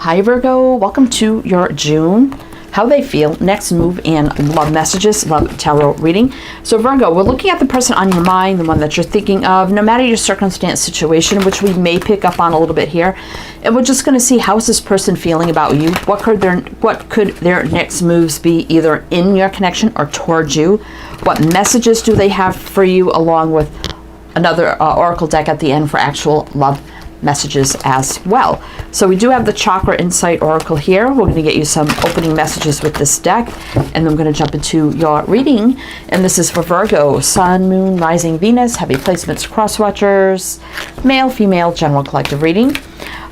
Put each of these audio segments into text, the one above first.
Hi Virgo, welcome to your June. How they feel, next move, and love messages, love tarot reading. So Virgo, we're looking at the person on your mind, the one that you're thinking of, no matter your circumstance, situation, which we may pick up on a little bit here. And we're just going to see, how's this person feeling about you? What could their next moves be, either in your connection or towards you? What messages do they have for you, along with another oracle deck at the end for actual love messages as well. So we do have the Chakra Insight Oracle here. We're going to get you some opening messages with this deck, and then I'm going to jump into your reading. And this is for Virgo, Sun, Moon, Rising, Venus, heavy placements, cross watchers, male, female, general collective reading.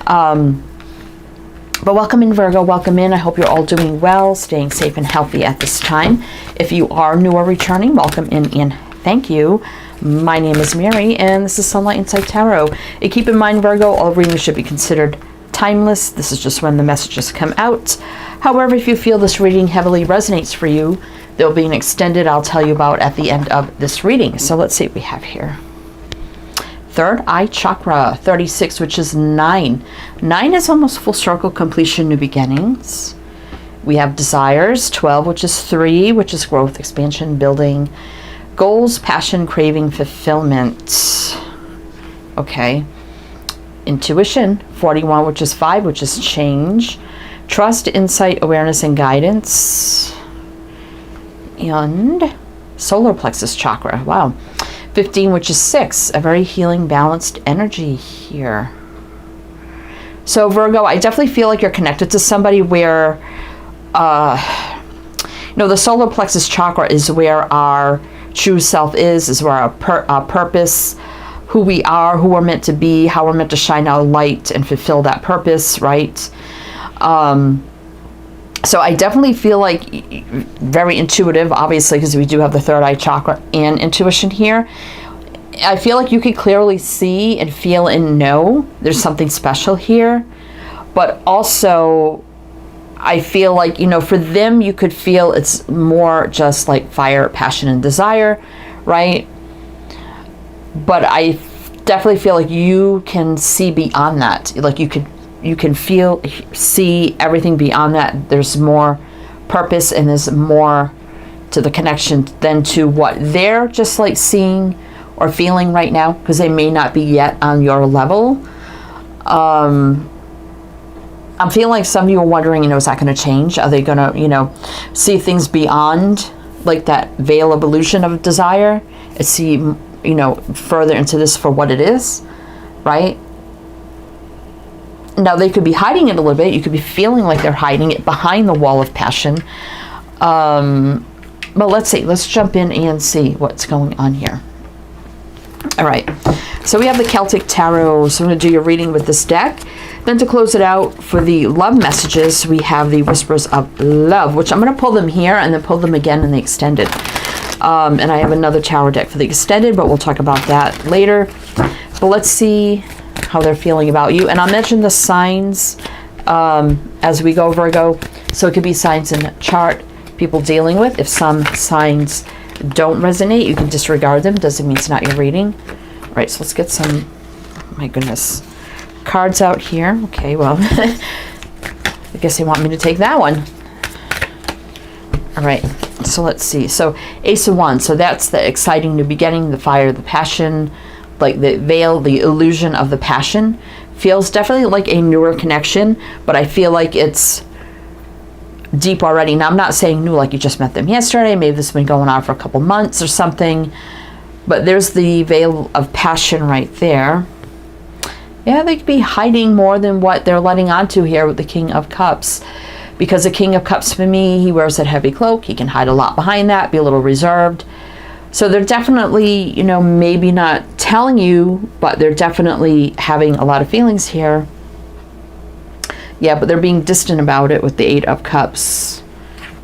But welcome in, Virgo, welcome in. I hope you're all doing well, staying safe and healthy at this time. If you are new or returning, welcome in and thank you. My name is Mary, and this is Sunlight Insight Tarot. And keep in mind, Virgo, all readings should be considered timeless. This is just when the messages come out. However, if you feel this reading heavily resonates for you, there will be an extended I'll tell you about at the end of this reading. So let's see what we have here. Third eye chakra, 36, which is 9. 9 is almost full circle completion, new beginnings. We have desires, 12, which is 3, which is growth, expansion, building. Goals, passion, craving, fulfillment. Okay. Intuition, 41, which is 5, which is change. Trust, insight, awareness, and guidance. And solar plexus chakra. Wow. 15, which is 6. A very healing, balanced energy here. So Virgo, I definitely feel like you're connected to somebody where, the solar plexus chakra is where our true self is where our purpose, who we are, who we're meant to be, how we're meant to shine our light and fulfill that purpose, right? So I definitely feel like very intuitive, obviously, because we do have the third eye chakra and intuition here. I feel like you can clearly see and feel and know there's something special here, but also I feel like, for them, you could feel it's more just like fire, passion, and desire, right? But I definitely feel like you can see beyond that. Like you can see everything beyond that. There's more purpose and there's more to the connection than to what they're just like seeing or feeling right now, because they may not be yet on your level. I'm feeling like some of you are wondering, is that going to change? Are they going to, see things beyond like that veil of illusion of desire and see, further into this for what it is, right? Now, they could be hiding it a little bit. You could be feeling like they're hiding it behind the wall of passion. But let's see. Let's jump in and see what's going on here. All right. So we have the Celtic Tarot. So I'm going to do your reading with this deck. Then to close it out for the love messages, we have the Whispers of Love, which I'm going to pull them here and then pull them again in the extended. And I have another tarot deck for the extended, but we'll talk about that later. But let's see how they're feeling about you. And I'll mention the signs as we go, Virgo. So it could be signs in the chart people dealing with. If some signs don't resonate, you can disregard them. Doesn't mean it's not your reading. All right, so let's get some, my goodness, cards out here. Okay, well, I guess they want me to take that one. All right, so let's see. So Ace of Wands, so that's the exciting new beginning, the fire, the passion, like the veil, the illusion of the passion. Feels definitely like a newer connection, but I feel like it's deep already. Now, I'm not saying new like you just met them yesterday. Maybe this has been going on for a couple months or something, but there's the veil of passion right there. Yeah, they could be hiding more than what they're letting on to here with the King of Cups. Because the King of Cups, for me, he wears that heavy cloak. He can hide a lot behind that, be a little reserved. So they're definitely, maybe not telling you, but they're definitely having a lot of feelings here. Yeah, but they're being distant about it with the Eight of Cups,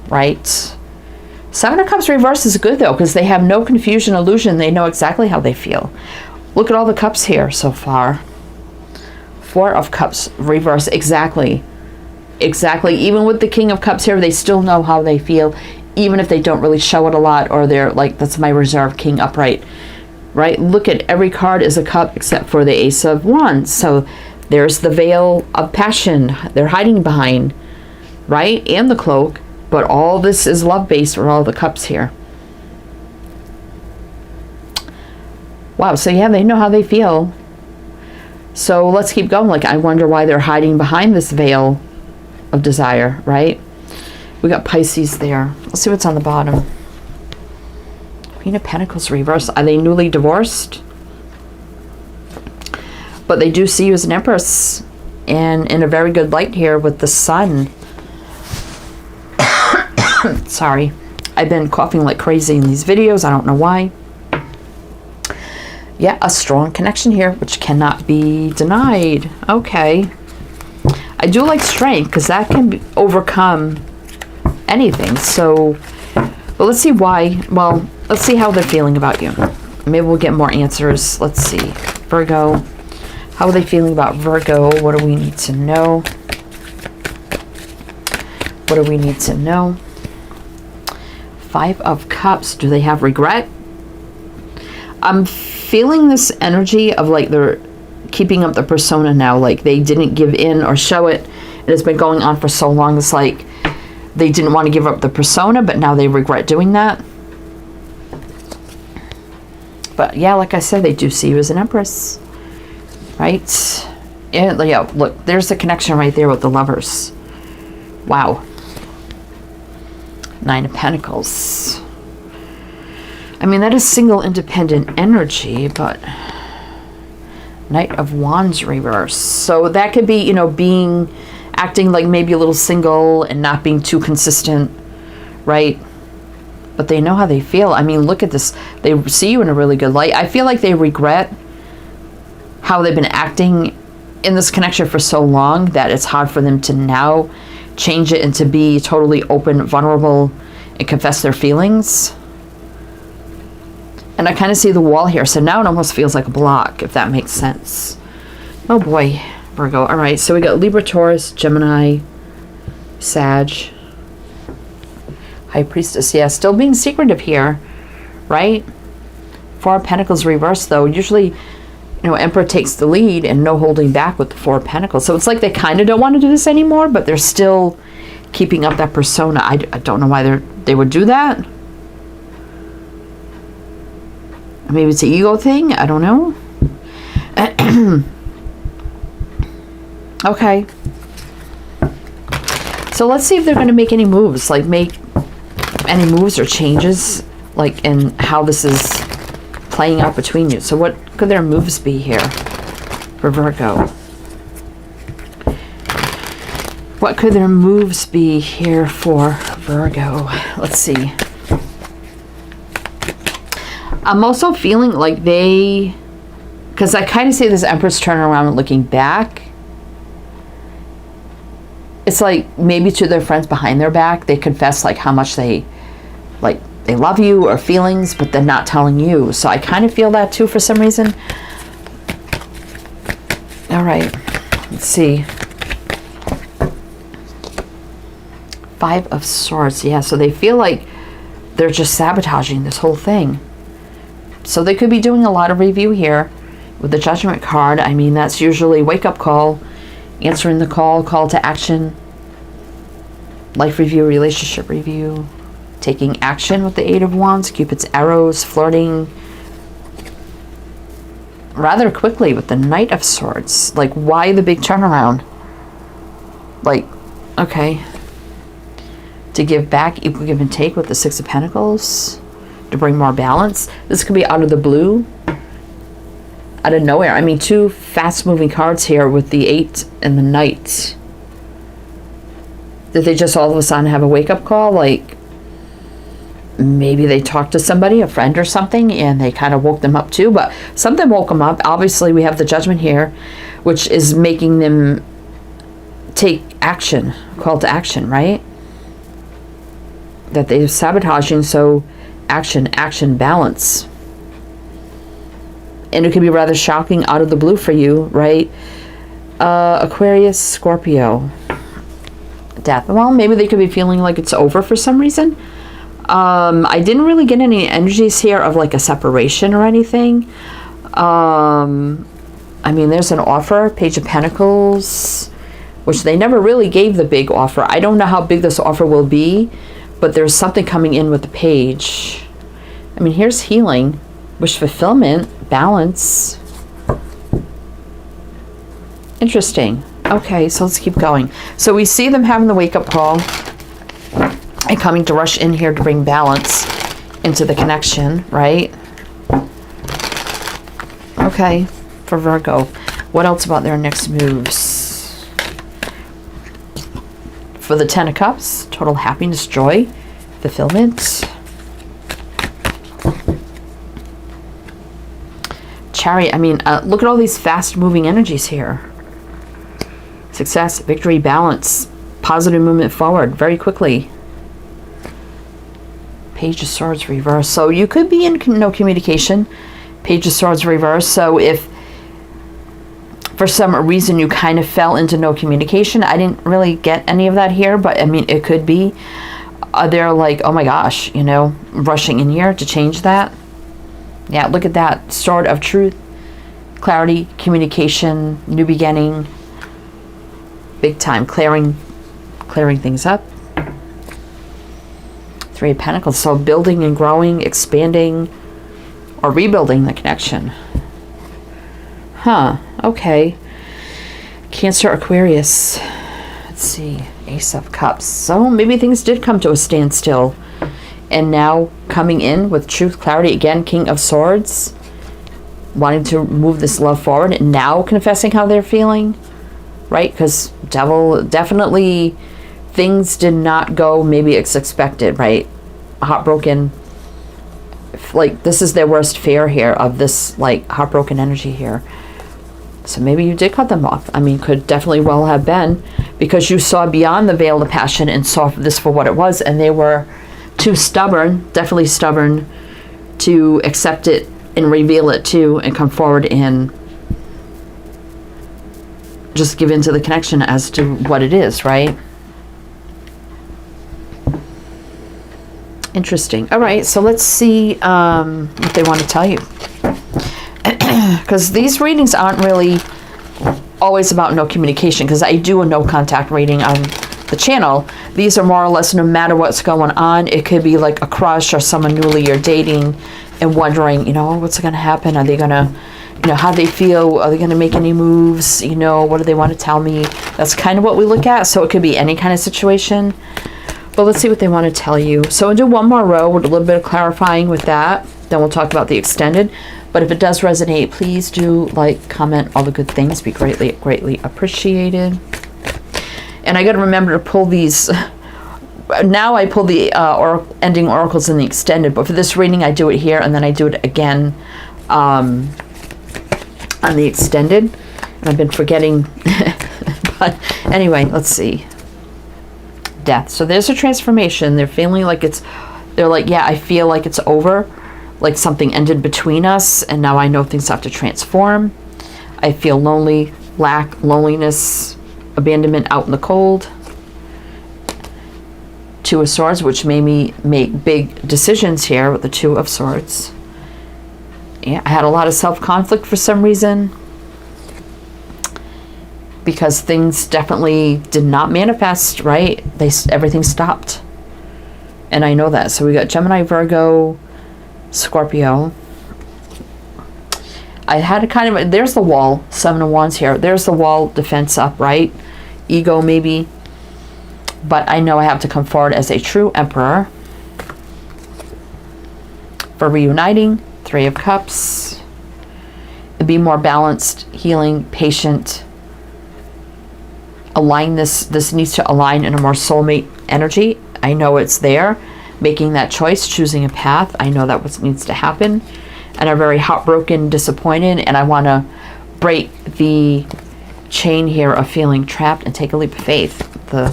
right? Seven of Cups reverse is good, though, because they have no confusion, illusion. They know exactly how they feel. Look at all the cups here so far. Four of Cups reverse, exactly. Even with the King of Cups here, they still know how they feel, even if they don't really show it a lot, or they're like, that's my reserve King upright, right? Look at every card is a cup except for the Ace of Wands. So There's the veil of passion they're hiding behind, right? And the cloak. But all this is love-based for all the cups here. Wow, so yeah, they know how they feel. So let's keep going. Like, I wonder why they're hiding behind this veil of desire, right? We got Pisces there. Let's see what's on the bottom. Queen of Pentacles reverse. Are they newly divorced? But they do see you as an Empress. And in a very good light here with the Sun. Sorry. I've been coughing like crazy in these videos. I don't know why. Yeah, a strong connection here, which cannot be denied. Okay. I do like strength, because that can overcome anything. So, well, let's see why. Well, let's see how they're feeling about you. Maybe we'll get more answers. Let's see. Virgo. How are they feeling about Virgo? What do we need to know? What do we need to know? 5 of Cups. Do they have regret? I'm feeling this energy of like they're keeping up the persona now. Like they didn't give in or show it. And it's been going on for so long. It's like they didn't want to give up the persona, but now they regret doing that. But yeah, like I said, they do see you as an Empress. Right? And yeah, look, there's the connection right there with the Lovers. Wow. 9 of Pentacles. I mean, that is single independent energy, but Knight of Wands reverse. So that could be, you know, acting like maybe a little single and not being too consistent, right? But they know how they feel. I mean, look at this. They see you in a really good light. I feel like they regret how they've been acting in this connection for so long that it's hard for them to now change it and to be totally open, vulnerable, and confess their feelings. And I kind of see the wall here. So now it almost feels like a block, if that makes sense. Oh boy, Virgo. All right, so we got Libra, Taurus, Gemini, Sag, High Priestess. Yeah, still being secretive here, right? 4 of Pentacles reverse, though. Usually, you know, Emperor takes the lead and no holding back with the 4 of Pentacles. So it's like they kind of don't want to do this anymore, but they're still keeping up that persona. I don't know why they would do that. Maybe it's an ego thing. I don't know. Okay. So let's see if they're going to make any moves. Like make any moves or changes. Like in how this is playing out between you. So what could their moves be here for Virgo? What could their moves be here for Virgo? Let's see. I'm also feeling like because I kind of see this Empress turning around and looking back. It's like maybe to their friends behind their back, they confess like how much they love you or feelings, but they're not telling you. So I kind of feel that too for some reason. All right, let's see. 5 of Swords. Yeah, so they feel like they're just sabotaging this whole thing. So they could be doing a lot of review here with the Judgment card. I mean, that's usually wake-up call, answering the call to action, life review, relationship review, taking action with the 8 of Wands, Cupid's arrows, flirting rather quickly with the Knight of Swords. Like, why the big turnaround? Like, okay. To give back, equal give and take with the 6 of Pentacles. To bring more balance. This could be out of the blue, out of nowhere. I mean, 2 fast-moving cards here with the 8 and the Knight. Did they just all of a sudden have a wake-up call? Like, maybe they talked to somebody, a friend or something, and they kind of woke them up too. But something woke them up. Obviously, we have the Judgment here, which is making them take action, call to action, right? That they're sabotaging, so action, balance. And it could be rather shocking out of the blue for you, right? Aquarius, Scorpio, Death. Well, maybe they could be feeling like it's over for some reason. I didn't really get any energies here of like a separation or anything. I mean, there's an offer, Page of Pentacles, which they never really gave the big offer. I don't know how big this offer will be, but there's something coming in with the page. I mean, here's healing, wish fulfillment, balance. Interesting. Okay, so let's keep going. So we see them having the wake-up call and coming to rush in here to bring balance into the connection, right? Okay, for Virgo. What else about their next moves? For the Ten of Cups, total happiness, joy, fulfillment. Chariot, I mean, look at all these fast-moving energies here. Success, victory, balance, positive movement forward very quickly. Page of Swords reverse. So you could be in no communication. Page of Swords reverse. So if for some reason you kind of fell into no communication, I didn't really get any of that here, but I mean, it could be. They're like, oh my gosh, you know, rushing in here to change that. Yeah, look at that. Sword of truth, clarity, communication, new beginning. Big time, clearing things up. Three of Pentacles, so building and growing, expanding, or rebuilding the connection. Huh, okay. Cancer, Aquarius. Let's see, Ace of Cups. So maybe things did come to a standstill. And now coming in with truth, clarity, again, King of Swords. Wanting to move this love forward and now confessing how they're feeling. Right? Because Devil, definitely things did not go maybe as expected, right? Heartbroken. Like, this is their worst fear here of this, like, heartbroken energy here. So maybe you did cut them off. I mean, could definitely well have been. Because you saw beyond the veil of passion and saw this for what it was. And they were too stubborn, definitely stubborn, to accept it and reveal it too and come forward and just give into the connection as to what it is, right? Interesting. All right, so let's see what they want to tell you. Because these readings aren't really always about no communication, because I do a no contact reading on the channel. These are more or less no matter what's going on. It could be like a crush or someone newly you're dating and wondering, you know, what's going to happen? Are they going to, you know, how they feel? Are they going to make any moves? You know, what do they want to tell me? That's kind of what we look at. So it could be any kind of situation. But let's see what they want to tell you. So we'll do one more row with a little bit of clarifying with that. Then we'll talk about the extended. But if it does resonate, please do like, comment, all the good things. Be greatly, greatly appreciated. And I got to remember to pull these. Now I pull the ending oracles in the extended. But for this reading, I do it here. And then I do it again on the extended. And I've been forgetting. But anyway, let's see. Death. So there's a transformation. They're feeling like they're like, yeah, I feel like it's over. Like something ended between us, and now I know things have to transform. I feel lonely, lack, loneliness, abandonment, out in the cold. Two of Swords, which made me make big decisions here with the Two of Swords. Yeah, I had a lot of self-conflict for some reason, because things definitely did not manifest, right? Everything stopped. And I know that. So we got Gemini, Virgo, Scorpio. I had a kind of, there's the wall, Seven of Wands here. There's the wall defense up, right? Ego maybe. But I know I have to come forward as a true emperor. For reuniting, Three of Cups. Be more balanced, healing, patient. Align this needs to align in a more soulmate energy. I know it's there. Making that choice, choosing a path. I know that what needs to happen. And I'm very heartbroken, disappointed, and I want to break the chain here of feeling trapped and take a leap of faith. The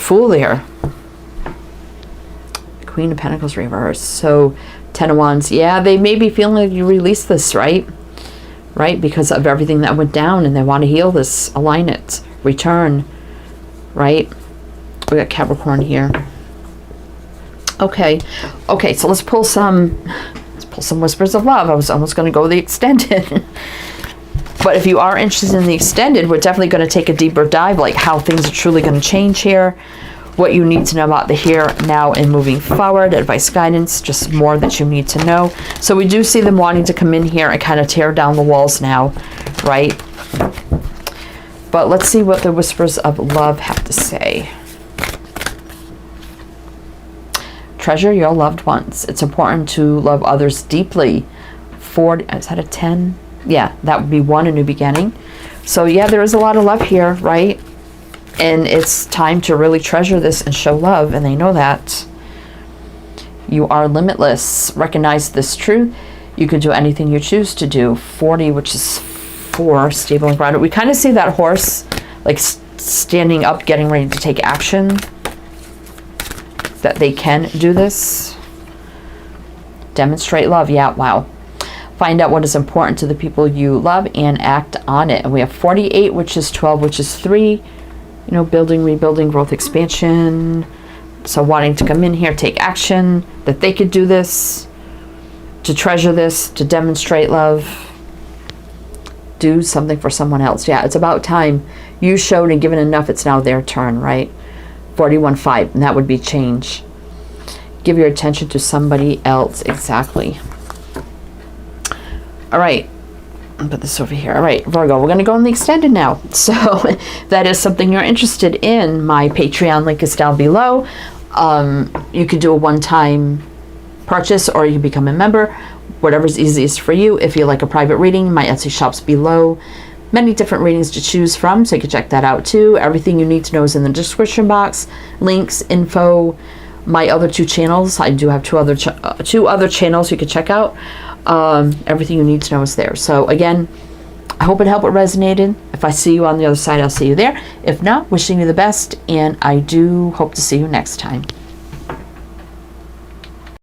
Fool there. Queen of Pentacles reverse. So Ten of Wands. Yeah, they may be feeling like you released this, right? Right? Because of everything that went down, and they want to heal this, align it, return, right? We got Capricorn here. Okay, so let's pull some pull some whispers of love. I was almost going to go the extended. But if you are interested in the extended, we're definitely going to take a deeper dive, like how things are truly going to change here, what you need to know about the here, now, and moving forward, advice, guidance, just more that you need to know. So we do see them wanting to come in here and kind of tear down the walls now, right? But let's see what the whispers of love have to say. Treasure your loved ones. It's important to love others deeply. 40, is that a 10? Yeah, that would be 1, a new beginning. So yeah, there is a lot of love here, right? And it's time to really treasure this and show love, and they know that. You are limitless. Recognize this truth. You can do anything you choose to do. 40, which is 4, stable and grounded. We kind of see that horse like standing up, getting ready to take action. That they can do this. Demonstrate love. Yeah, wow. Find out what is important to the people you love and act on it. And we have 48, which is 12, which is 3. You know, building, rebuilding, growth, expansion. So wanting to come in here, take action, that they could do this, to treasure this, to demonstrate love, do something for someone else. Yeah, it's about time. You showed and given enough, it's now their turn, right? 41-5, and that would be change. Give your attention to somebody else. Exactly. All right, I'll put this over here. All right, Virgo, we're going to go in the extended now. So that is something you're interested in. My Patreon link is down below. You could do a one-time purchase, or you can become a member, whatever's easiest for you. If you like a private reading, my Etsy shop's below. Many different readings to choose from, so you can check that out too. Everything you need to know is in the description box. Links, info, my other 2 channels. I do have two other channels you can check out. Everything you need to know is there. So again, I hope it helped, it resonated. If I see you on the other side, I'll see you there. If not, wishing you the best, and I do hope to see you next time.